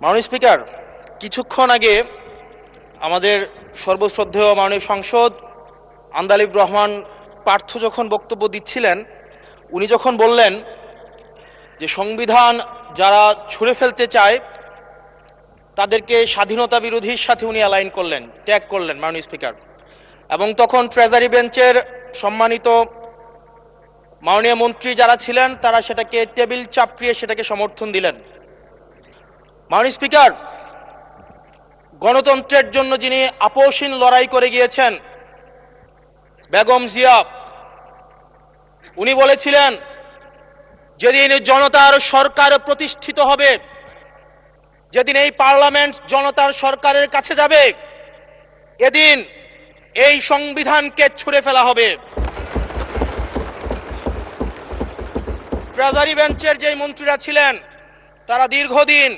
মাননীয় স্পিকার, কিছুক্ষণ আগে আমাদের সর্বশ্রদ্ধেয় মাননীয় সংসদ আন্দালিব রহমান পার্থ যখন বক্তব্য দিচ্ছিলেন, উনি যখন বললেন যে সংবিধান যারা ছুঁড়ে ফেলতে চায় তাদেরকে স্বাধীনতা বিরোধীর সাথে উনি অ্যালাইন করলেন, ট্যাগ করলেন মাননীয় স্পিকার। এবং তখন ট্রেজারি বেঞ্চের সম্মানিত মাননীয় মন্ত্রী যারা ছিলেন তারা সেটাকে টেবিল চাপড়িয়ে সেটাকে সমর্থন দিলেন। মাননীয় স্পিকার, গণতন্ত্রের জন্য যিনি আপোষহীন লড়াই করে গিয়েছেন বেগম জিয়া, উনি বলেছিলেন যেদিন জনতার সরকার প্রতিষ্ঠিত হবে, যেদিন এই পার্লামেন্ট জনতার সরকারের কাছে যাবে, এদিন এই সংবিধানকে ছুঁড়ে ফেলা হবে। ট্রেজারি বেঞ্চের যে মন্ত্রীরা ছিলেন তারা দীর্ঘদিন,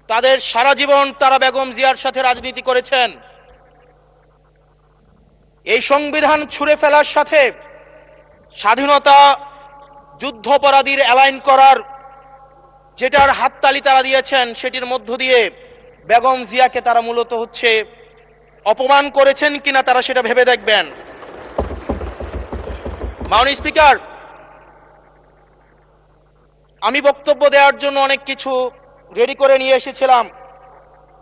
তাদের সারা জীবন তারা বেগম জিয়ার সাথে রাজনীতি করেছেন। এই সংবিধান ছুঁড়ে ফেলার সাথে স্বাধীনতা যুদ্ধাপরাধীর অ্যালাইন করার যেটার হাততালি তারা দিয়েছেন, সেটির মধ্য দিয়ে বেগম জিয়াকে তারা মূলত অপমান করেছেন কিনা তারা সেটা ভেবে দেখবেন। মাননীয় স্পিকার, আমি বক্তব্য দেওয়ার জন্য অনেক কিছু রেডি করে নিয়ে এসেছিলাম।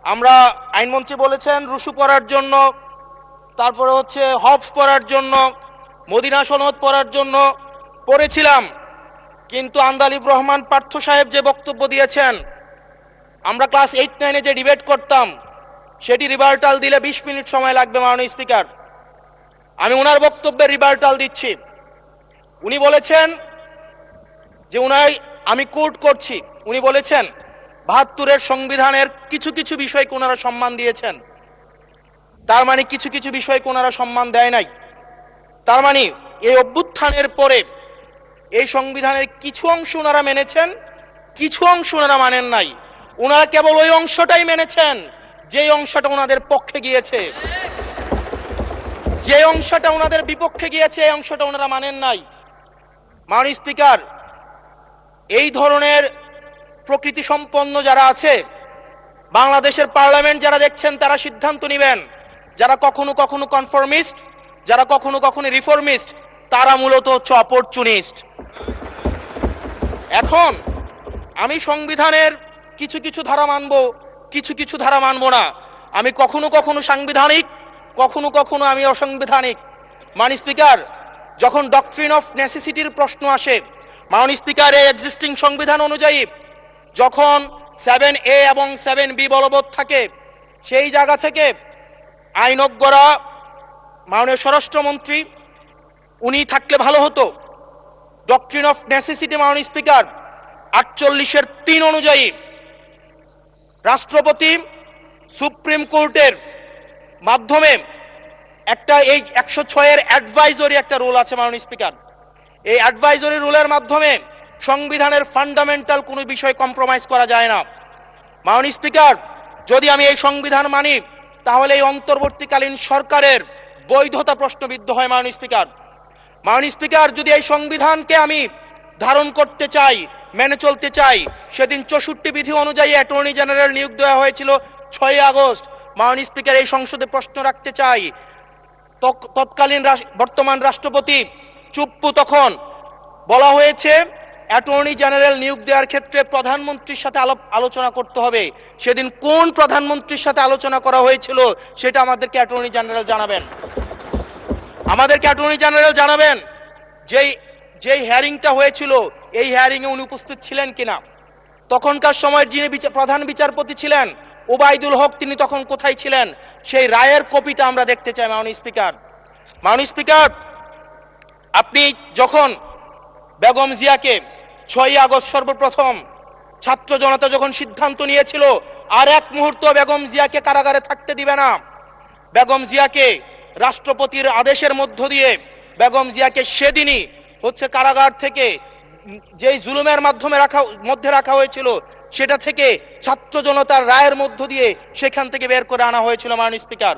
আমরা আইনমন্ত্রী বলেছেন রুশু পড়ার জন্য, তারপরে হবস পড়ার জন্য, মদিনা সনদ পড়ার জন্য পড়েছিলাম, কিন্তু আন্দালিব রহমান পার্থ সাহেব যে বক্তব্য দিয়েছেন, আমরা ক্লাস 8-9-এ যে ডিবেট করতাম সেটি রিভার্টাল দিলে 20 মিনিট সময় লাগবে। মাননীয় স্পিকার, আমি ওনার বক্তব্যের রিভার্টাল দিচ্ছি। উনি বলেছেন যে আমি কোট করছি, উনি বলেছেন ৭২-এর সংবিধানের কিছু কিছু বিষয়কে ওনারা সম্মান দিয়েছেন। তার মানে কিছু কিছু বিষয়কে ওনারা সম্মান দেয় নাই। তার মানে এই অভ্যুত্থানের পরে এই সংবিধানের কিছু অংশ ওনারা মেনেছেন, কিছু অংশ ওনারা মানেন নাই। ওনারা কেবল ওই অংশটাই মেনেছেন যে অংশটা ওনাদের পক্ষে গিয়েছে, যে অংশটা ওনাদের বিপক্ষে গিয়েছে এই অংশটা ওনারা মানেন নাই। মাননীয় স্পিকার, এই ধরনের প্রকৃতি সম্পন্ন যারা আছে বাংলাদেশের পার্লামেন্ট, যারা দেখছেন তারা সিদ্ধান্ত নেবেন, যারা কখনো কখনো কনফর্মিস্ট, যারা কখনো কখনো রিফর্মিস্ট, তারা মূলত অপরচুনিস্ট। এখন আমি সংবিধানের কিছু কিছু ধারা মানব, কিছু কিছু ধারা মানব না। আমি কখনো কখনো সাংবিধানিক, কখনো কখনো আমি অসাংবিধানিক। মাননীয় স্পিকার, যখন ডক্ট্রিন অফ নেসেসিটির প্রশ্ন আসে, মাননীয় স্পিকার, এই এক্সিস্টিং সংবিধান অনুযায়ী যখন 7A এবং 7B বলবৎ থাকে, সেই জায়গা থেকে আইনজ্ঞরা, মাননীয় স্বরাষ্ট্রমন্ত্রী উনি থাকলে ভালো হতো। ডক্ট্রিন অফ নেসেসিটি মাননীয় স্পিকার 48-এর 3 অনুযায়ী রাষ্ট্রপতি সুপ্রিম কোর্টের মাধ্যমে একটা এই 106-এর অ্যাডভাইজরি একটা রুল আছে মাননীয় স্পিকার। এই অ্যাডভাইজরি রুলের মাধ্যমে সংবিধানের ফান্ডামেন্টাল কোনো বিষয় কম্প্রোমাইজ করা যায় না। মাননীয় স্পিকার, যদি আমি এই সংবিধান মানি তাহলে এই অন্তর্বর্তীকালীন সরকারের বৈধতা প্রশ্নবিদ্ধ হয়। মাননীয় স্পিকার, মাননীয় স্পিকার, যদি এই সংবিধানকে আমি ধারণ করতে চাই, মেনে চলতে চাই, সেদিন 64 বিধি অনুযায়ী অ্যাটর্নি জেনারেল নিয়োগ দেওয়া হয়েছিল 6 আগস্ট। মাননীয় স্পিকার, এই সংসদে প্রশ্ন রাখতে চাই, তৎকালীন বর্তমান রাষ্ট্রপতি চুপ্পু, তখন বলা হয়েছে অ্যাটর্নি জেনারেল নিয়োগ দেওয়ার ক্ষেত্রে প্রধানমন্ত্রীর সাথে আলোচনা করতে হবে। সেদিন কোন প্রধানমন্ত্রীর সাথে আলোচনা করা হয়েছিল সেটা আমাদেরকে অ্যাটর্নি জেনারেল জানাবেন। আমাদেরকে অ্যাটর্নি জেনারেল জানাবেন যেই হিয়ারিংটা হয়েছিল এই হিয়ারিংয়ে উনি উপস্থিত ছিলেন কিনা। তখনকার সময়ের যিনি প্রধান বিচারপতি ছিলেন ওবায়দুল হক, তিনি তখন কোথায় ছিলেন, সেই রায়ের কপিটা আমরা দেখতে চাই। মাননীয় স্পিকার, মাননীয় স্পিকার, আপনি যখন বেগম জিয়াকে 6 আগস্ট সর্বপ্রথম ছাত্র জনতা যখন সিদ্ধান্ত নিয়েছিল আর এক মুহূর্ত বেগম জিয়াকে কারাগারে থাকতে দিবে না, বেগম জিয়াকে রাষ্ট্রপতির আদেশের মধ্য দিয়ে বেগম জিয়াকে সেদিনই কারাগার থেকে যেই জুলুমের মধ্যে রাখা হয়েছিল সেটা থেকে ছাত্র জনতার রায়ের মধ্য দিয়ে সেখান থেকে বের করে আনা হয়েছিল। মাননীয় স্পিকার,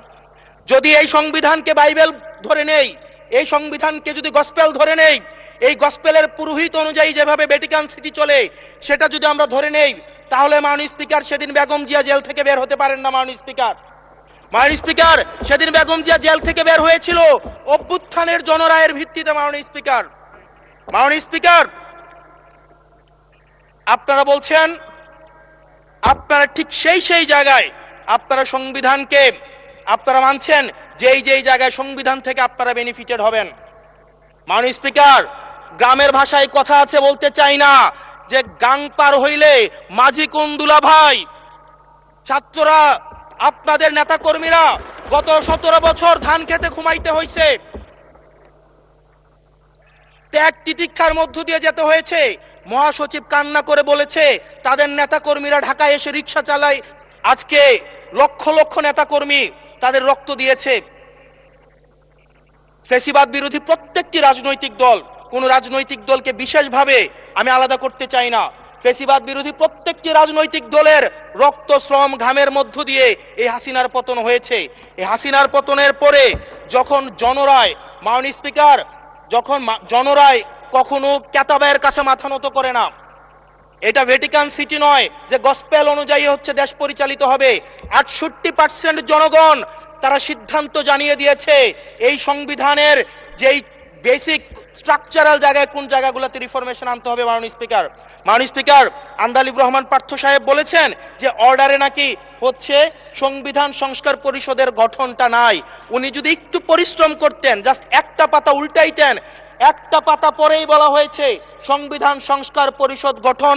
যদি এই সংবিধানকে বাইবেল ধরে নেই, এই সংবিধানকে যদি গসপেল ধরে নেই, এই গসপেলের পুরোহিত অনুযায়ী যেভাবে ভ্যাটিকান সিটি চলে সেটা যদি আমরা ধরে নেই, তাহলে মাননীয় স্পিকার সেদিন বেগম জিয়া জেল থেকে বের হতে পারেন না। মাননীয় স্পিকার সেদিন বেগম জিয়া জেল থেকে বের হয়েছিল অভ্যুত্থানের জনরায়ের ভিত্তিতে। মাননীয় স্পিকার আপনারা বলছেন, আপনারা ঠিক সেই জায়গায় আপনারা সংবিধানকে আপনারা মানছেন যেই জায়গায় সংবিধান থেকে আপনারা বেনিফিটেড হবেন। মাননীয় স্পিকার, গ্রামের ভাষায় কথা আছে, বলতে চাই না, যে গাং পার হইলে মাঝি কোন দুলা ভাই। ছাত্ররা, আপনাদের নেতা কর্মীরা গত 17 বছর ধান খেতে ঘুমাইতে হয়েছে, ত্যাগ তিতিক্ষার মধ্য দিয়ে যেতে হয়েছে। মহাসচিব কান্না করে বলেছে তাদের নেতা কর্মীরা ঢাকায় এসে রিক্সা চালায়। আজকে লক্ষ লক্ষ নেতা কর্মী তাদের রক্ত দিয়েছে। ফ্যাসিবাদ বিরোধী প্রত্যেকটি রাজনৈতিক দল, কোন রাজনৈতিক দলকে বিশেষভাবে আমি আলাদা করতে চাই না, ফ্যাসিবাদ বিরোধী প্রত্যেকটি রাজনৈতিক দলের রক্ত, শ্রম, ঘামের মধ্য দিয়ে এই হাসিনার পতন হয়েছে। এই হাসিনার পতনের পরে যখন জনরায়, মাননীয় স্পিকার, যখন জনরায় কখনো কেতাবের কাছে মাথা নত করে না। এটা ভ্যাটিকান সিটি নয় যে গসপেল অনুযায়ী হচ্ছে দেশ পরিচালিত হবে। 68% জনগণ তারা সিদ্ধান্ত জানিয়ে দিয়েছে এই সংবিধানের যেই বেসিক স্ট্রাকচারাল জায়গায় কোন জায়গাগুলোতে রিফরমেশন আনতে হবে। মাননীয় স্পিকার আন্দালিব রহমান পার্থ সাহেব বলেছেন যে অর্ডারে নাকি হচ্ছে সংবিধান সংস্কার পরিষদের গঠনটা নাই। উনি যদি একটু পরিশ্রম করতেন, জাস্ট একটা পাতা উল্টাইতেন, একটা পাতা পরেই বলা হয়েছে সংবিধান সংস্কার পরিষদ গঠন